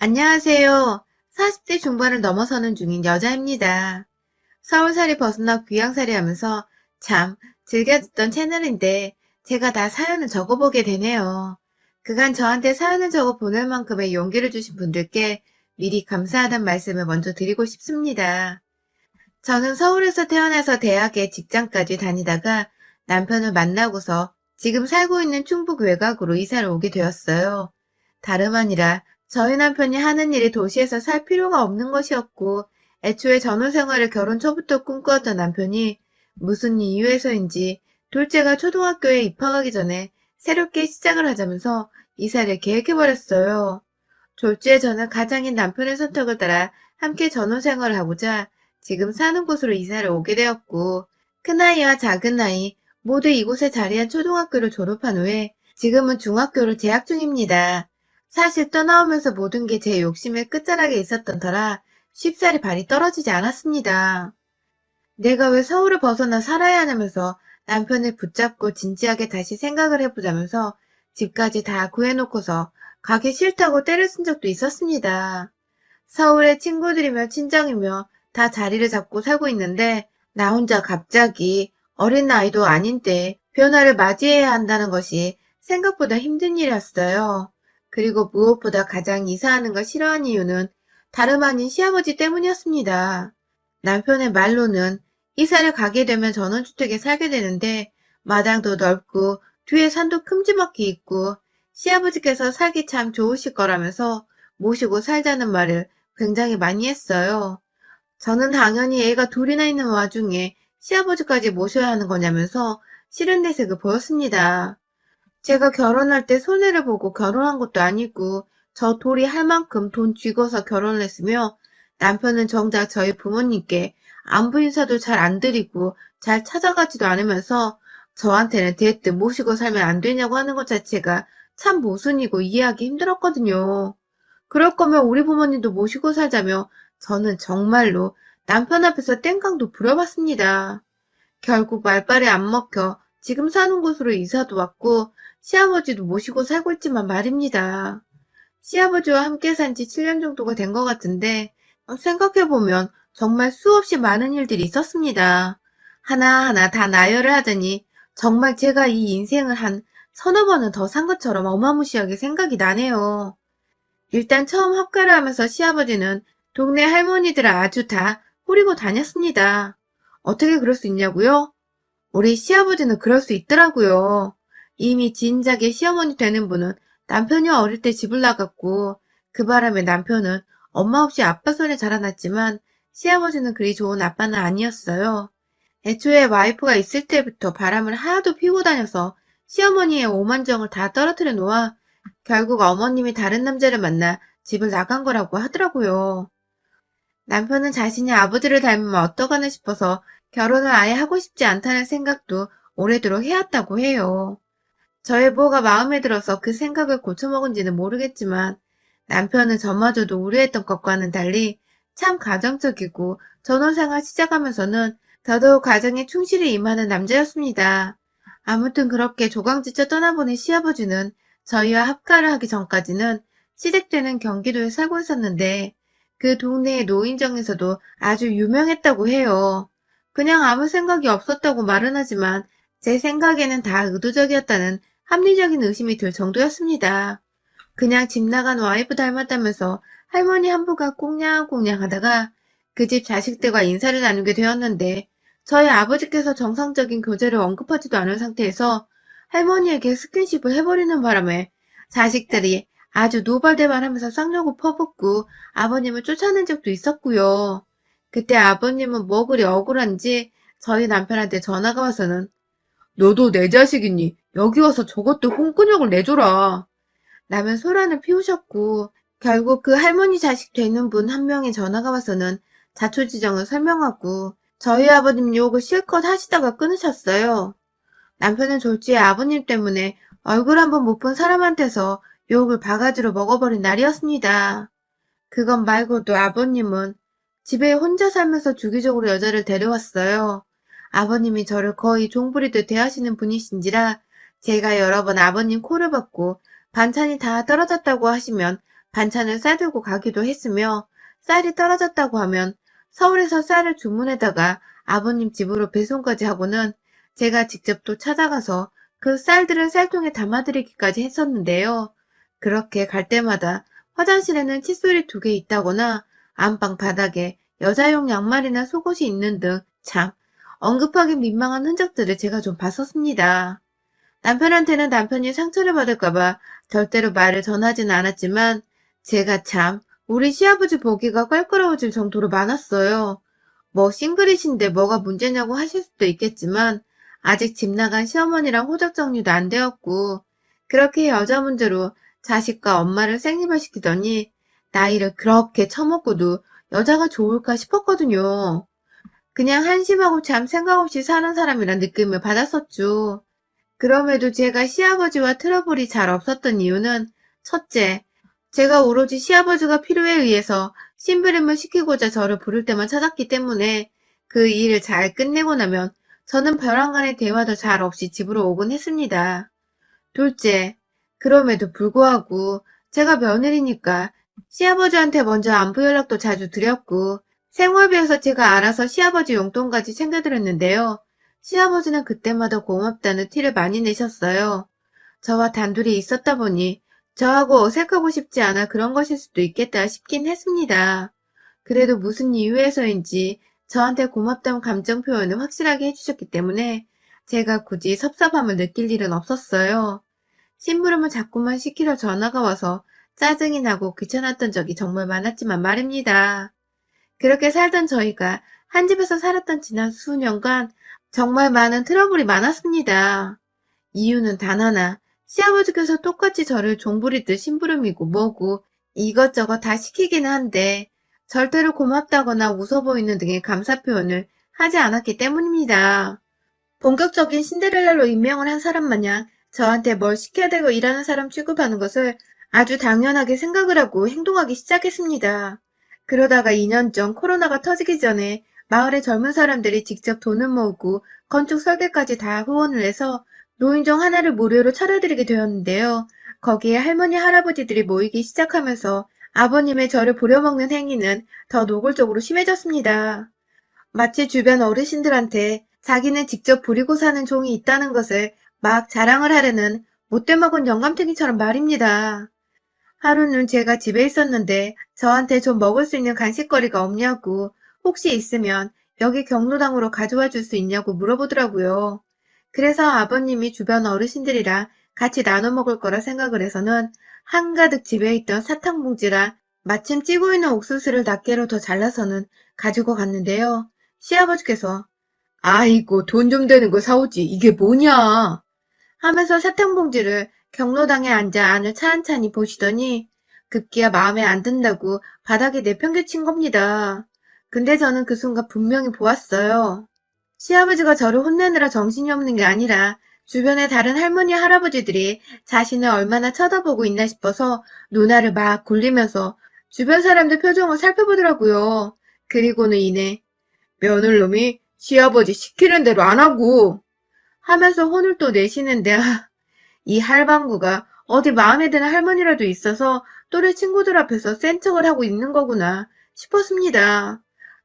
안녕하세요. 40대 중반을 넘어서는 중인 여자입니다. 서울살이 벗어나 귀향살이 하면서 참 즐겨 듣던 채널인데 제가 다 사연을 적어보게 되네요. 그간 저한테 사연을 적어 보낼 만큼의 용기를 주신 분들께 미리 감사하다는 말씀을 먼저 드리고 싶습니다. 저는 서울에서 태어나서 대학에 직장까지 다니다가 남편을 만나고서 지금 살고 있는 충북 외곽으로 이사를 오게 되었어요. 다름 아니라 저희 남편이 하는 일이 도시에서 살 필요가 없는 것이었고 애초에 전원 생활을 결혼 초부터 꿈꾸었던 남편이 무슨 이유에서인지 둘째가 초등학교에 입학하기 전에 새롭게 시작을 하자면서 이사를 계획해버렸어요. 졸지에 저는 가장인 남편의 선택을 따라 함께 전원생활을 하고자 지금 사는 곳으로 이사를 오게 되었고, 큰아이와 작은아이 모두 이곳에 자리한 초등학교를 졸업한 후에 지금은 중학교를 재학 중입니다. 사실 떠나오면서 모든 게 제 욕심의 끝자락에 있었던 터라 쉽사리 발이 떨어지지 않았습니다. 내가 왜 서울을 벗어나 살아야 하냐면서 남편을 붙잡고 진지하게 다시 생각을 해보자면서 집까지 다 구해놓고서 가기 싫다고 때를 쓴 적도 있었습니다. 서울에 친구들이며 친정이며 다 자리를 잡고 살고 있는데 나 혼자 갑자기 어린 나이도 아닌 때 변화를 맞이해야 한다는 것이 생각보다 힘든 일이었어요. 그리고 무엇보다 가장 이사하는 걸 싫어하는 이유는 다름 아닌 시아버지 때문이었습니다. 남편의 말로는 이사를 가게 되면 전원주택에 살게 되는데 마당도 넓고 뒤에 산도 큼지막히 있고 시아버지께서 살기 참 좋으실 거라면서 모시고 살자는 말을 굉장히 많이 했어요. 저는 당연히 애가 둘이나 있는 와중에 시아버지까지 모셔야 하는 거냐면서 싫은 내색을 보였습니다. 제가 결혼할 때 손해를 보고 결혼한 것도 아니고 저 돌이 할 만큼 돈 쥐고서 결혼을 했으며 남편은 정작 저희 부모님께 안부 인사도 잘 안 드리고 잘 찾아가지도 않으면서 저한테는 대뜸 모시고 살면 안 되냐고 하는 것 자체가 참 모순이고 이해하기 힘들었거든요. 그럴 거면 우리 부모님도 모시고 살자며 저는 정말로 남편 앞에서 땡깡도 부려봤습니다. 결국 말빨에 안 먹혀 지금 사는 곳으로 이사도 왔고 시아버지도 모시고 살고 있지만 말입니다. 시아버지와 함께 산지 7년 정도가 된 것 같은데 생각해보면 정말 수없이 많은 일들이 있었습니다. 하나하나 다 나열을 하더니 정말 제가 이 인생을 한 서너 번은 더 산 것처럼 어마무시하게 생각이 나네요. 일단 처음 합가를 하면서 시아버지는 동네 할머니들을 아주 다 후리고 다녔습니다. 어떻게 그럴 수 있냐고요? 우리 시아버지는 그럴 수 있더라고요. 이미 진작에 시어머니 되는 분은 남편이 어릴 때 집을 나갔고 그 바람에 남편은 엄마 없이 아빠 손에 자라났지만 시아버지는 그리 좋은 아빠는 아니었어요. 애초에 와이프가 있을 때부터 바람을 하나도 피우고 다녀서 시어머니의 오만정을 다 떨어뜨려 놓아 결국 어머님이 다른 남자를 만나 집을 나간 거라고 하더라고요. 남편은 자신이 아버지를 닮으면 어떡하나 싶어서 결혼을 아예 하고 싶지 않다는 생각도 오래도록 해왔다고 해요. 저의 뭐가 마음에 들어서 그 생각을 고쳐먹은지는 모르겠지만 남편은 저마저도 우려했던 것과는 달리 참 가정적이고 전원생활 시작하면서는 더더욱 가정에 충실히 임하는 남자였습니다. 아무튼 그렇게 조강지쳐 떠나보낸 시아버지는 저희와 합가를 하기 전까지는 시댁 되는 경기도에 살고 있었는데 그 동네의 노인정에서도 아주 유명했다고 해요. 그냥 아무 생각이 없었다고 말은 하지만 제 생각에는 다 의도적이었다는 합리적인 의심이 들 정도였습니다. 그냥 집 나간 와이프 닮았다면서 할머니 한부가 꽁냥꽁냥 하다가 그 집 자식들과 인사를 나누게 되었는데 저희 아버지께서 정상적인 교제를 언급하지도 않은 상태에서 할머니에게 스킨십을 해버리는 바람에 자식들이 아주 노발대발하면서 쌍욕을 퍼붓고 아버님을 쫓아낸 적도 있었고요. 그때 아버님은 뭐 그리 억울한지 저희 남편한테 전화가 와서는 너도 내 자식이니 여기 와서 저것도 홍근육을 내줘라 라면 소란을 피우셨고 결국 그 할머니 자식 되는 분 한 명의 전화가 와서는 자초지정을 설명하고 저희 아버님 욕을 실컷 하시다가 끊으셨어요. 남편은 졸지에 아버님 때문에 얼굴 한번 못 본 사람한테서 욕을 바가지로 먹어버린 날이었습니다. 그것 말고도 아버님은 집에 혼자 살면서 주기적으로 여자를 데려왔어요. 아버님이 저를 거의 종부리듯 대하시는 분이신지라 제가 여러 번 아버님 코를 박고 반찬이 다 떨어졌다고 하시면 반찬을 싸들고 가기도 했으며 쌀이 떨어졌다고 하면 서울에서 쌀을 주문해다가 아버님 집으로 배송까지 하고는 제가 직접 또 찾아가서 그 쌀들을 쌀통에 담아드리기까지 했었는데요. 그렇게 갈 때마다 화장실에는 칫솔이 2개 있다거나 안방 바닥에 여자용 양말이나 속옷이 있는 등 참 언급하기 민망한 흔적들을 제가 좀 봤었습니다. 남편한테는 남편이 상처를 받을까봐 절대로 말을 전하지는 않았지만 제가 참 우리 시아버지 보기가 껄끄러워질 정도로 많았어요. 뭐 싱글이신데 뭐가 문제냐고 하실 수도 있겠지만 아직 집 나간 시어머니랑 호적 정리도 안 되었고 그렇게 여자 문제로 자식과 엄마를 생리발시키더니 나이를 그렇게 처먹고도 여자가 좋을까 싶었거든요. 그냥 한심하고 참 생각 없이 사는 사람이란 느낌을 받았었죠. 그럼에도 제가 시아버지와 트러블이 잘 없었던 이유는 첫째, 제가 오로지 시아버지가 필요에 의해서 심부름을 시키고자 저를 부를 때만 찾았기 때문에 그 일을 잘 끝내고 나면 저는 벼랑 간의 대화도 잘 없이 집으로 오곤 했습니다. 둘째, 그럼에도 불구하고 제가 며느리니까 시아버지한테 먼저 안부 연락도 자주 드렸고 생활비에서 제가 알아서 시아버지 용돈까지 챙겨드렸는데요. 시아버지는 그때마다 고맙다는 티를 많이 내셨어요. 저와 단둘이 있었다 보니 저하고 어색하고 싶지 않아 그런 것일 수도 있겠다 싶긴 했습니다. 그래도 무슨 이유에서인지 저한테 고맙다는 감정 표현을 확실하게 해주셨기 때문에 제가 굳이 섭섭함을 느낄 일은 없었어요. 심부름을 자꾸만 시키러 전화가 와서 짜증이 나고 귀찮았던 적이 정말 많았지만 말입니다. 그렇게 살던 저희가 한 집에서 살았던 지난 수년간 정말 많은 트러블이 많았습니다. 이유는 단 하나, 시아버지께서 똑같이 저를 종부리듯 심부름이고 뭐고 이것저것 다 시키기는 한데 절대로 고맙다거나 웃어 보이는 등의 감사 표현을 하지 않았기 때문입니다. 본격적인 신데렐라로 임명을 한 사람 마냥 저한테 뭘 시켜야 되고 일하는 사람 취급하는 것을 아주 당연하게 생각을 하고 행동하기 시작했습니다. 그러다가 2년 전 코로나가 터지기 전에 마을의 젊은 사람들이 직접 돈을 모으고 건축 설계까지 다 후원을 해서 노인정 하나를 무료로 차려드리게 되었는데요. 거기에 할머니 할아버지들이 모이기 시작하면서 아버님의 저를 부려먹는 행위는 더 노골적으로 심해졌습니다. 마치 주변 어르신들한테 자기는 직접 부리고 사는 종이 있다는 것을 막 자랑을 하려는 못돼 먹은 영감탱이처럼 말입니다. 하루는 제가 집에 있었는데 저한테 좀 먹을 수 있는 간식거리가 없냐고 혹시 있으면 여기 경로당으로 가져와 줄 수 있냐고 물어보더라고요. 그래서 아버님이 주변 어르신들이랑 같이 나눠 먹을 거라 생각을 해서는 한가득 집에 있던 사탕 봉지랑 마침 찌고 있는 옥수수를 낱개로 더 잘라서는 가지고 갔는데요. 시아버지께서 아이고 돈 좀 되는 거 사오지 이게 뭐냐 하면서 사탕 봉지를 경로당에 앉아 안을 차근차니 보시더니 급기야 마음에 안 든다고 바닥에 내팽개친 겁니다. 근데 저는 그 순간 분명히 보았어요. 시아버지가 저를 혼내느라 정신이 없는 게 아니라 주변의 다른 할머니 할아버지들이 자신을 얼마나 쳐다보고 있나 싶어서 눈알을 막 굴리면서 주변 사람들 표정을 살펴보더라고요. 그리고는 이내 며느놈이 시아버지 시키는 대로 안 하고 하면서 혼을 또 내시는데 이 할방구가 어디 마음에 드는 할머니라도 있어서 또래 친구들 앞에서 센 척을 하고 있는 거구나 싶었습니다.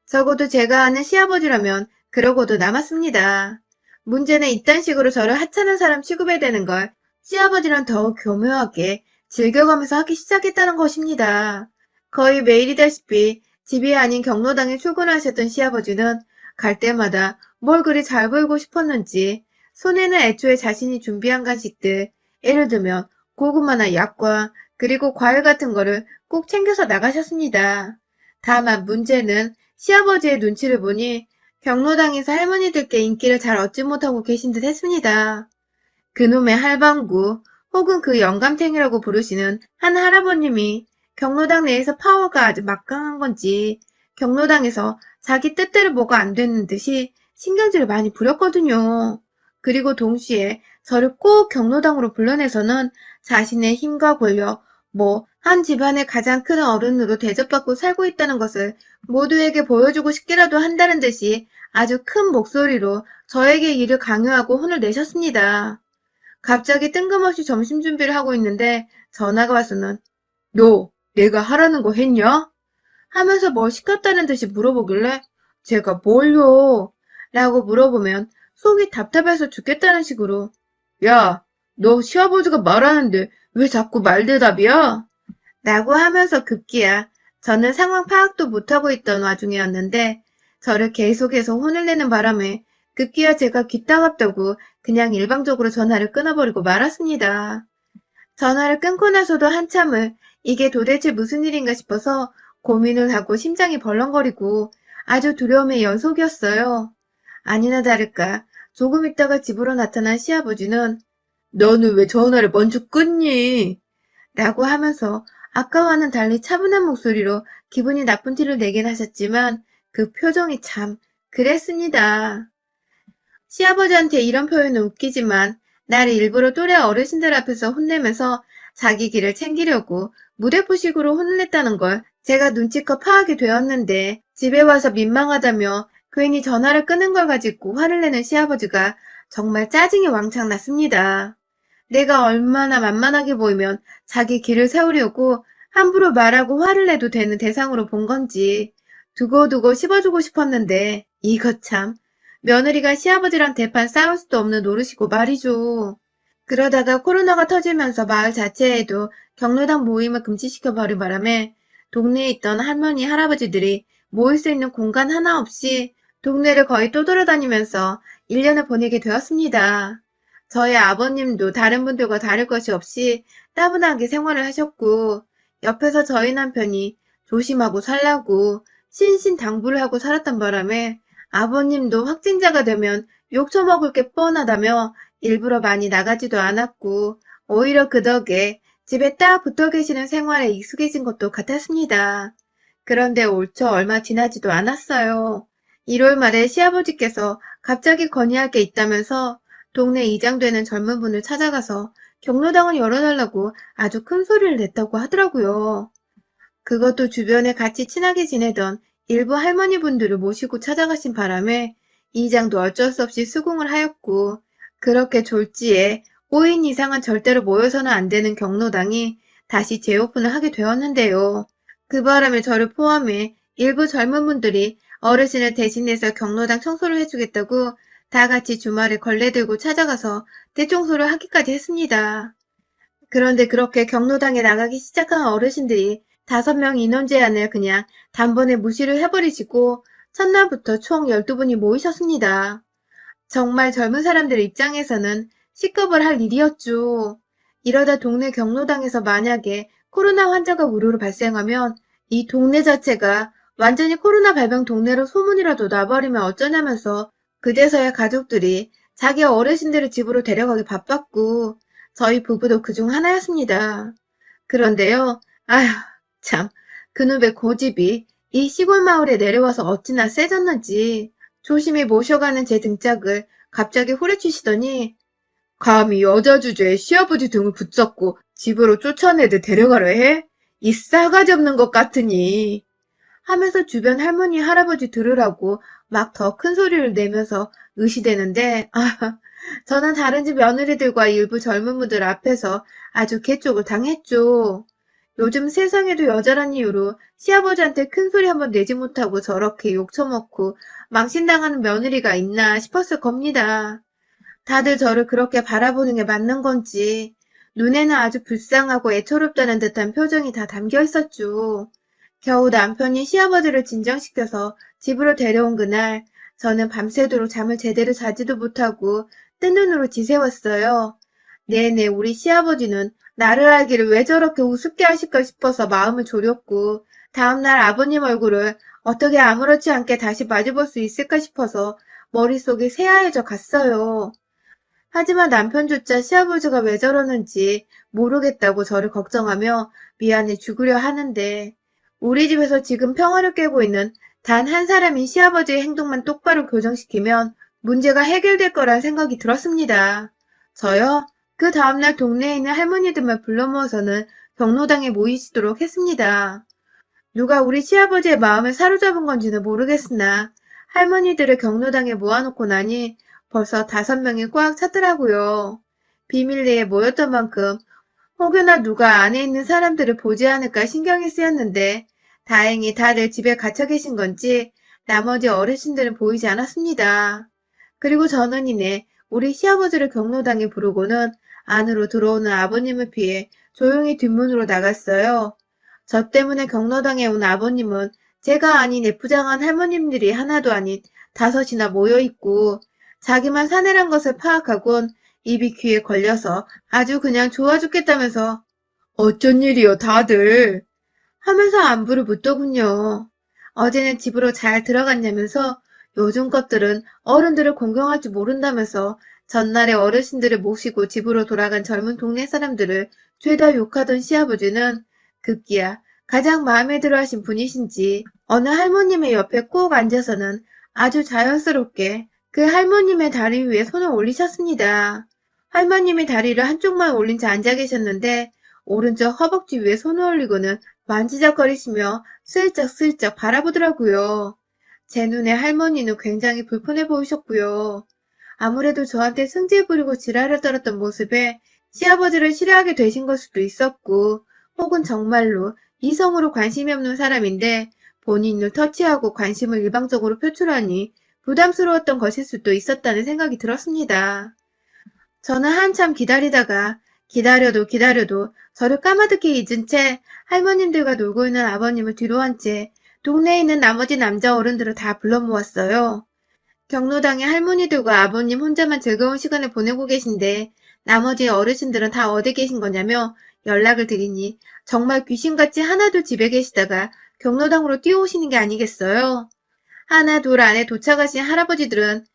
적어도 제가 아는 시아버지라면 그러고도 남았습니다. 문제는 이딴 식으로 저를 하찮은 사람 취급해야 되는 걸 시아버지랑 더욱 교묘하게 즐겨가면서 하기 시작했다는 것입니다. 거의 매일이다시피 집이 아닌 경로당에 출근하셨던 시아버지는 갈 때마다 뭘 그리 잘 보이고 싶었는지 손에는 애초에 자신이 준비한 간식들, 예를 들면 고구마나 약과 그리고 과일 같은 거를 꼭 챙겨서 나가셨습니다. 다만 문제는 시아버지의 눈치를 보니 경로당에서 할머니들께 인기를 잘 얻지 못하고 계신 듯 했습니다. 그놈의 할방구 혹은 그 영감탱이라고 부르시는 한 할아버님이 경로당 내에서 파워가 아주 막강한 건지 경로당에서 자기 뜻대로 뭐가 안 되는 듯이 신경질을 많이 부렸거든요. 그리고 동시에 저를 꼭 경로당으로 불러내서는 자신의 힘과 권력, 한 집안의 가장 큰 어른으로 대접받고 살고 있다는 것을 모두에게 보여주고 싶기라도 한다는 듯이 아주 큰 목소리로 저에게 일을 강요하고 혼을 내셨습니다. 갑자기 뜬금없이 점심 준비를 하고 있는데 전화가 와서는 너 내가 하라는 거 했냐? 하면서 뭘 시켰다는 듯이 물어보길래 제가 뭘요? 라고 물어보면 속이 답답해서 죽겠다는 식으로 야, 너 시아버지가 말하는데 왜 자꾸 말대답이야? 라고 하면서 급기야 저는 상황 파악도 못하고 있던 와중이었는데 저를 계속해서 혼을 내는 바람에 급기야 제가 귀 따갑다고 그냥 일방적으로 전화를 끊어버리고 말았습니다. 전화를 끊고 나서도 한참을 이게 도대체 무슨 일인가 싶어서 고민을 하고 심장이 벌렁거리고 아주 두려움의 연속이었어요. 아니나 다를까 조금 있다가 집으로 나타난 시아버지는 너는 왜 전화를 먼저 끊니? 라고 하면서 아까와는 달리 차분한 목소리로 기분이 나쁜 티를 내긴 하셨지만 그 표정이 참 그랬습니다. 시아버지한테 이런 표현은 웃기지만 나를 일부러 또래 어르신들 앞에서 혼내면서 자기 길을 챙기려고 무대포식으로 혼을 냈다는 걸 제가 눈치껏 파악이 되었는데 집에 와서 민망하다며 괜히 전화를 끊은 걸 가지고 화를 내는 시아버지가 정말 짜증이 왕창 났습니다. 내가 얼마나 만만하게 보이면 자기 길을 세우려고 함부로 말하고 화를 내도 되는 대상으로 본 건지 두고두고 씹어주고 싶었는데 이거 참 며느리가 시아버지랑 대판 싸울 수도 없는 노릇이고 말이죠. 그러다가 코로나가 터지면서 마을 자체에도 경로당 모임을 금지시켜버린 바람에 동네에 있던 할머니, 할아버지들이 모일 수 있는 공간 하나 없이 동네를 거의 떠돌아다니면서 1년을 보내게 되었습니다. 저희 아버님도 다른 분들과 다를 것이 없이 따분하게 생활을 하셨고 옆에서 저희 남편이 조심하고 살라고 신신당부를 하고 살았던 바람에 아버님도 확진자가 되면 욕 처먹을 게 뻔하다며 일부러 많이 나가지도 않았고 오히려 그 덕에 집에 딱 붙어 계시는 생활에 익숙해진 것도 같았습니다. 그런데 올 초 얼마 지나지도 않았어요. 1월 말에 시아버지께서 갑자기 건의할 게 있다면서 동네 이장 되는 젊은 분을 찾아가서 경로당을 열어달라고 아주 큰 소리를 냈다고 하더라고요. 그것도 주변에 같이 친하게 지내던 일부 할머니 분들을 모시고 찾아가신 바람에 이장도 어쩔 수 없이 수긍을 하였고 그렇게 졸지에 5인 이상은 절대로 모여서는 안 되는 경로당이 다시 재오픈을 하게 되었는데요. 그 바람에 저를 포함해 일부 젊은 분들이 어르신을 대신해서 경로당 청소를 해주겠다고 다 같이 주말에 걸레 들고 찾아가서 대청소를 하기까지 했습니다. 그런데 그렇게 경로당에 나가기 시작한 어르신들이 5명 인원 제한을 그냥 단번에 무시를 해버리시고 첫날부터 총 12분이 모이셨습니다. 정말 젊은 사람들의 입장에서는 식겁을 할 일이었죠. 이러다 동네 경로당에서 만약에 코로나 환자가 우르르 발생하면 이 동네 자체가 완전히 코로나 발병 동네로 소문이라도 나버리면 어쩌냐면서 그제서야 가족들이 자기 어르신들을 집으로 데려가기 바빴고 저희 부부도 그중 하나였습니다. 그런데요, 아휴, 참, 그놈의 고집이 이 시골 마을에 내려와서 어찌나 세졌는지 조심히 모셔가는 제 등짝을 갑자기 후려치시더니 감히 여자 주제에 시아버지 등을 붙잡고 집으로 쫓아내듯 데려가려 해? 이 싸가지 없는 것 같으니 하면서 주변 할머니, 할아버지 들으라고 막 더 큰 소리를 내면서 의시대는데 저는 다른 집 며느리들과 일부 젊은 분들 앞에서 아주 개쪽을 당했죠. 요즘 세상에도 여자란 이유로 시아버지한테 큰 소리 한번 내지 못하고 저렇게 욕 처먹고 망신당하는 며느리가 있나 싶었을 겁니다. 다들 저를 그렇게 바라보는 게 맞는 건지 눈에는 아주 불쌍하고 애처롭다는 듯한 표정이 다 담겨 있었죠. 겨우 남편이 시아버지를 진정시켜서 집으로 데려온 그날 저는 밤새도록 잠을 제대로 자지도 못하고 뜬 눈으로 지새웠어요. 내내 우리 시아버지는 나를 알기를 왜 저렇게 우습게 하실까 싶어서 마음을 졸였고 다음날 아버님 얼굴을 어떻게 아무렇지 않게 다시 마주볼 수 있을까 싶어서 머릿속이 새하얘져 갔어요. 하지만 남편조차 시아버지가 왜 저러는지 모르겠다고 저를 걱정하며 미안해 죽으려 하는데 우리 집에서 지금 평화를 깨고 있는 단 한 사람인 시아버지의 행동만 똑바로 교정시키면 문제가 해결될 거란 생각이 들었습니다. 저요? 그 다음날 동네에 있는 할머니들만 불러 모아서는 경로당에 모이시도록 했습니다. 누가 우리 시아버지의 마음을 사로잡은 건지는 모르겠으나 할머니들을 경로당에 모아놓고 나니 벌써 5명이 꽉 찼더라고요. 비밀리에 모였던 만큼 혹여나 누가 안에 있는 사람들을 보지 않을까 신경이 쓰였는데 다행히 다들 집에 갇혀 계신 건지 나머지 어르신들은 보이지 않았습니다. 그리고 저는 이내 우리 시아버지를 경로당에 부르고는 안으로 들어오는 아버님을 피해 조용히 뒷문으로 나갔어요. 저 때문에 경로당에 온 아버님은 제가 아닌 애부장한 할머님들이 하나도 아닌 다섯이나 모여있고 자기만 사내란 것을 파악하곤 입이 귀에 걸려서 아주 그냥 좋아 죽겠다면서 어쩐 일이요 다들 하면서 안부를 묻더군요. 어제는 집으로 잘 들어갔냐면서 요즘 것들은 어른들을 공경할 줄 모른다면서 전날에 어르신들을 모시고 집으로 돌아간 젊은 동네 사람들을 죄다 욕하던 시아버지는 급기야 가장 마음에 들어 하신 분이신지 어느 할머님의 옆에 꼭 앉아서는 아주 자연스럽게 그 할머님의 다리 위에 손을 올리셨습니다. 할머님이 다리를 한쪽만 올린 채 앉아 계셨는데 오른쪽 허벅지 위에 손을 올리고는 만지작거리시며 슬쩍슬쩍 바라보더라고요. 제 눈에 할머니는 굉장히 불편해 보이셨고요. 아무래도 저한테 승질 부리고 지랄을 떨었던 모습에 시아버지를 싫어하게 되신 걸 수도 있었고, 혹은 정말로 이성으로 관심이 없는 사람인데 본인을 터치하고 관심을 일방적으로 표출하니 부담스러웠던 것일 수도 있었다는 생각이 들었습니다. 저는 한참 기다리다가 기다려도 저를 까마득히 잊은 채 할머님들과 놀고 있는 아버님을 뒤로 한 채 동네에 있는 나머지 남자 어른들을 다 불러 모았어요. 경로당에 할머니들과 아버님 혼자만 즐거운 시간을 보내고 계신데 나머지 어르신들은 다 어디 계신 거냐며 연락을 드리니 정말 귀신같이 하나둘 집에 계시다가 경로당으로 뛰어오시는 게 아니겠어요? 하나 둘 안에 도착하신 할아버지들은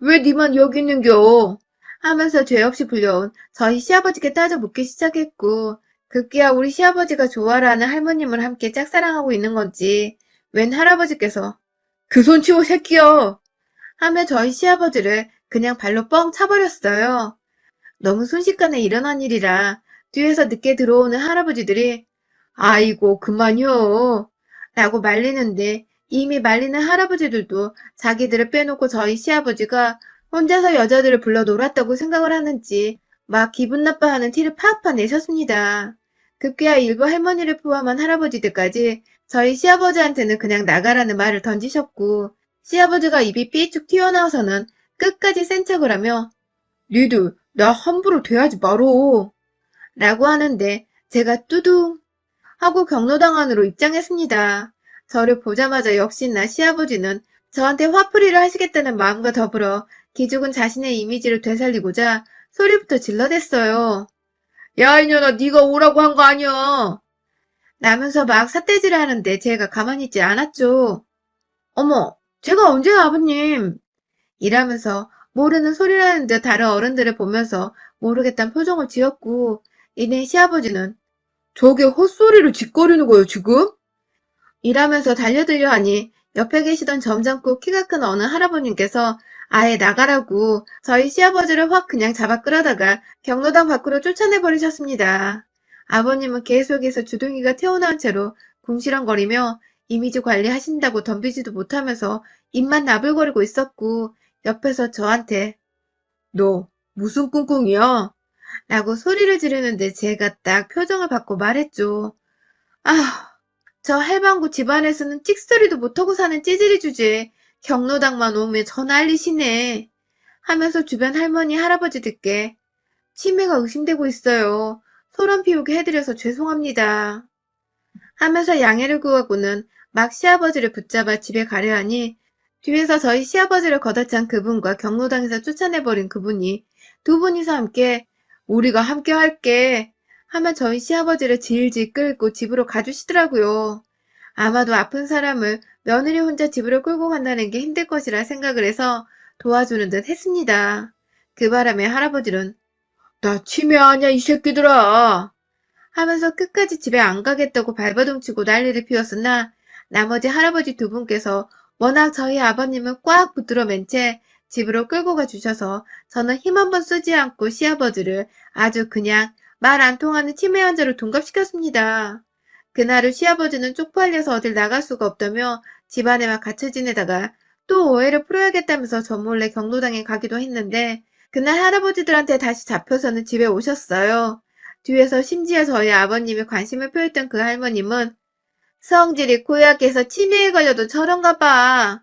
왜 니만 여기 있는겨? 하면서 죄 없이 불려온 저희 시아버지께 따져 묻기 시작했고 급기야 우리 시아버지가 좋아라 하는 할머님을 함께 짝사랑하고 있는 건지 웬 할아버지께서 그 손 치워 새끼야 하며 저희 시아버지를 그냥 발로 뻥 차버렸어요. 너무 순식간에 일어난 일이라 뒤에서 늦게 들어오는 할아버지들이 아이고 그만요 라고 말리는데 이미 말리는 할아버지들도 자기들을 빼놓고 저희 시아버지가 혼자서 여자들을 불러 놀았다고 생각을 하는지 막 기분 나빠하는 티를 팍팍 내셨습니다. 급기야 일부 할머니를 포함한 할아버지들까지 저희 시아버지한테는 그냥 나가라는 말을 던지셨고 시아버지가 입이 삐쭉 튀어나와서는 끝까지 센 척을 하며 니들 나 함부로 대하지 말어 라고 하는데 제가 뚜둥 하고 경로당 안으로 입장했습니다. 저를 보자마자 역시나 시아버지는 저한테 화풀이를 하시겠다는 마음과 더불어 기죽은 자신의 이미지를 되살리고자 소리부터 질러댔어요. 야 이년아 네가 오라고 한 거 아니야. 라면서 막 삿대질을 하는데 제가 가만히 있지 않았죠. 어머 제가 언제요 아버님. 이라면서 모르는 소리라는 듯 다른 어른들을 보면서 모르겠다는 표정을 지었고 이내 시아버지는 저게 헛소리를 짓거리는 거예요 지금? 이라면서 달려들려 하니 옆에 계시던 점잖고 키가 큰 어느 할아버님께서 아예 나가라고 저희 시아버지를 확 그냥 잡아 끌어다가 경로당 밖으로 쫓아내버리셨습니다. 아버님은 계속해서 주둥이가 튀어나온 채로 궁시렁거리며 이미지 관리하신다고 덤비지도 못하면서 입만 나불거리고 있었고 옆에서 저한테 너 무슨 꿍꿍이야? 라고 소리를 지르는데 제가 딱 표정을 받고 말했죠. 아, 저 할방구 집안에서는 찍소리도 못하고 사는 찌질이 주제에 경로당만 오면 저 난리시네. 하면서 주변 할머니, 할아버지들께 치매가 의심되고 있어요. 소란 피우게 해드려서 죄송합니다. 하면서 양해를 구하고는 막 시아버지를 붙잡아 집에 가려 하니 뒤에서 저희 시아버지를 걷어찬 그분과 경로당에서 쫓아내버린 그분이 두 분이서 함께 우리가 함께 할게 하며 저희 시아버지를 질질 끌고 집으로 가주시더라고요. 아마도 아픈 사람을 며느리 혼자 집으로 끌고 간다는 게 힘들 것이라 생각을 해서 도와주는 듯 했습니다. 그 바람에 할아버지는 나 치매 아냐 이 새끼들아 하면서 끝까지 집에 안 가겠다고 발버둥치고 난리를 피웠으나 나머지 할아버지 두 분께서 워낙 저희 아버님을 꽉 붙들어 맨 채 집으로 끌고 가 주셔서 저는 힘 한 번 쓰지 않고 시아버지를 아주 그냥 말 안 통하는 치매 환자로 둔갑시켰습니다. 그날을 시아버지는 쪽팔려서 어딜 나갈 수가 없다며 집안에만 갇혀 지내다가 또 오해를 풀어야겠다면서 저 몰래 경로당에 가기도 했는데 그날 할아버지들한테 다시 잡혀서는 집에 오셨어요. 뒤에서 심지어 저희 아버님이 관심을 표했던 그 할머님은 성질이 고약해서 치매에 걸려도 저런가 봐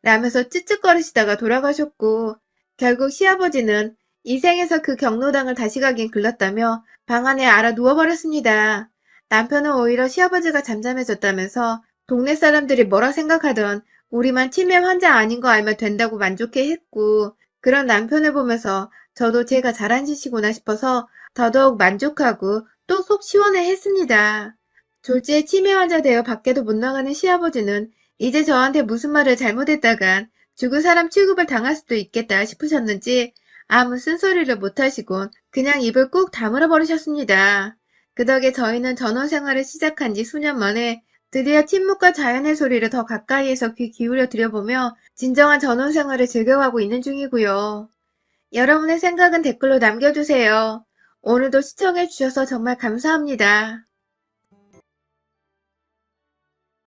라면서 찌찌거리시다가 돌아가셨고, 결국 시아버지는 이 생에서 그 경로당을 다시 가긴 글렀다며 방 안에 알아 누워버렸습니다. 남편은 오히려 시아버지가 잠잠해졌다면서 동네 사람들이 뭐라 생각하던 우리만 치매 환자 아닌 거 알면 된다고 만족해 했고, 그런 남편을 보면서 저도 제가 잘한 짓이구나 싶어서 더더욱 만족하고 또 속 시원해 했습니다. 졸지에 치매 환자 되어 밖에도 못 나가는 시아버지는 이제 저한테 무슨 말을 잘못했다간 죽은 사람 취급을 당할 수도 있겠다 싶으셨는지 아무 쓴소리를 못하시곤 그냥 입을 꾹 다물어 버리셨습니다. 그 덕에 저희는 전원 생활을 시작한 지 수년 만에 드디어 침묵과 자연의 소리를 더 가까이에서 귀 기울여 들여보며 진정한 전원 생활을 즐겨가고 있는 중이고요. 여러분의 생각은 댓글로 남겨주세요. 오늘도 시청해주셔서 정말 감사합니다.